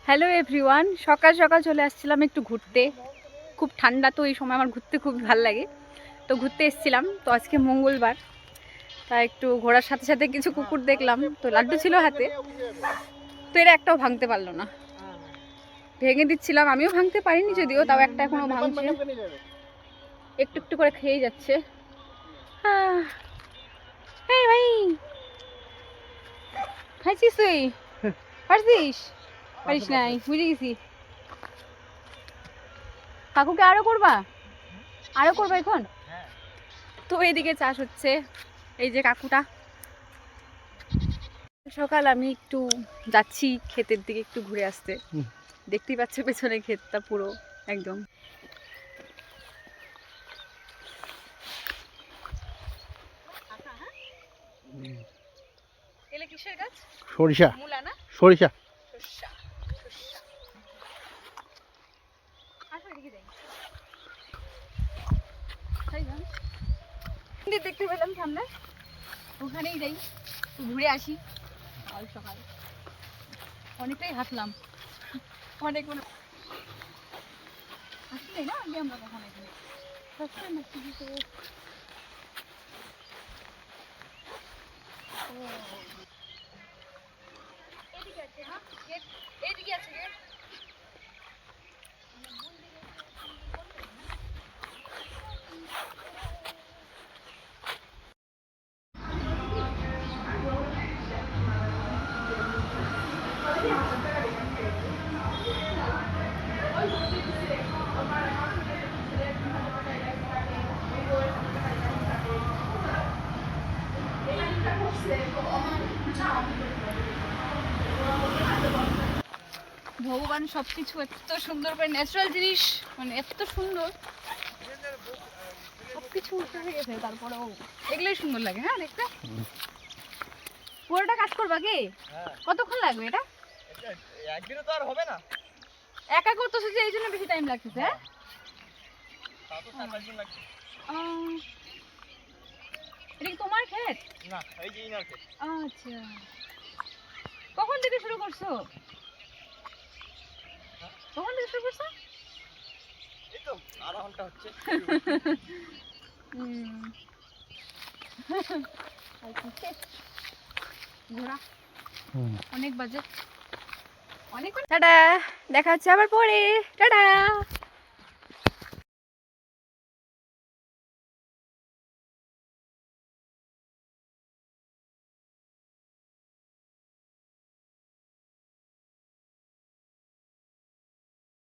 Hello everyone, সকাল সকাল চলে আসছিলাম একটু ঘুরতে। খুব ঠান্ডা, তো এই সময় আমার ঘুরতে খুব ভালো লাগে, তো ঘুরতে এসেছিলাম। তো আজকে মঙ্গলবার, তা একটু ঘোরার সাথে সাথে কিছু কুকুর দেখলাম, তো লাড্ডু ছিল হাতে, তো এরা একটাও ভাঙতে পারলো না। ভেঙে দিচ্ছিলাম, আমিও ভাঙতে পারিনি যদিও, তাও একটা এখনো ভাঙছে, একটু একটু করে খেয়ে যাচ্ছে। এই ভাই, খাইছিস তুই? পারছিস? পারিস নাই, বুঝে গেছি। কাকুকে আরো করবা এখন? তো এইদিকে চাষ হচ্ছে, এই যে কাকুটা। সকাল আমি একটু যাচ্ছি ক্ষেতের দিকে একটু ঘুরে আসতে। দেখতেই পাচ্ছ পেছনে ক্ষেতটা পুরো একদম। এলে কিসের গাছ? সরিষা। মূলা না? সরিষা। সরষা। সরষা। আসো এদিকে যাই। দেখতে পেলাম সামনে, ওখানেই যাই, ঘুরে আসি। সকাল সকাল অনেকটাই হাঁটলাম, অনেক আসলে না আগে আমরা কখন এখানে এদিকে আছে। হ্যাঁ, এইদিকে আছে গেট। ভগবান সবকিছু এত সুন্দর করে, ন্যাচারাল জিনিস মানে এত সুন্দর, সবকিছু উঠে গেছে, তারপরেও এগুলোই সুন্দর লাগে। হ্যাঁ, দেখতে পুরোটা কাজ করবা কি? কতক্ষণ লাগবে এটা? একদিনে তো আর হবে না, একা করতেছো যে এই জন্য বেশি টাইম লাগতেছে। হ্যাঁ, এটা কি তোমার ক্ষেত? না, এই যে ইনার ক্ষেত। আচ্ছা, কখন থেকে শুরু করছো? কখন থেকে শুরু করছো? এই তো আধা ঘন্টা হচ্ছে। ঘোরা অনেক বাজে, অনেক। টাটা, দেখা হচ্ছে আবার পরে। টাটা।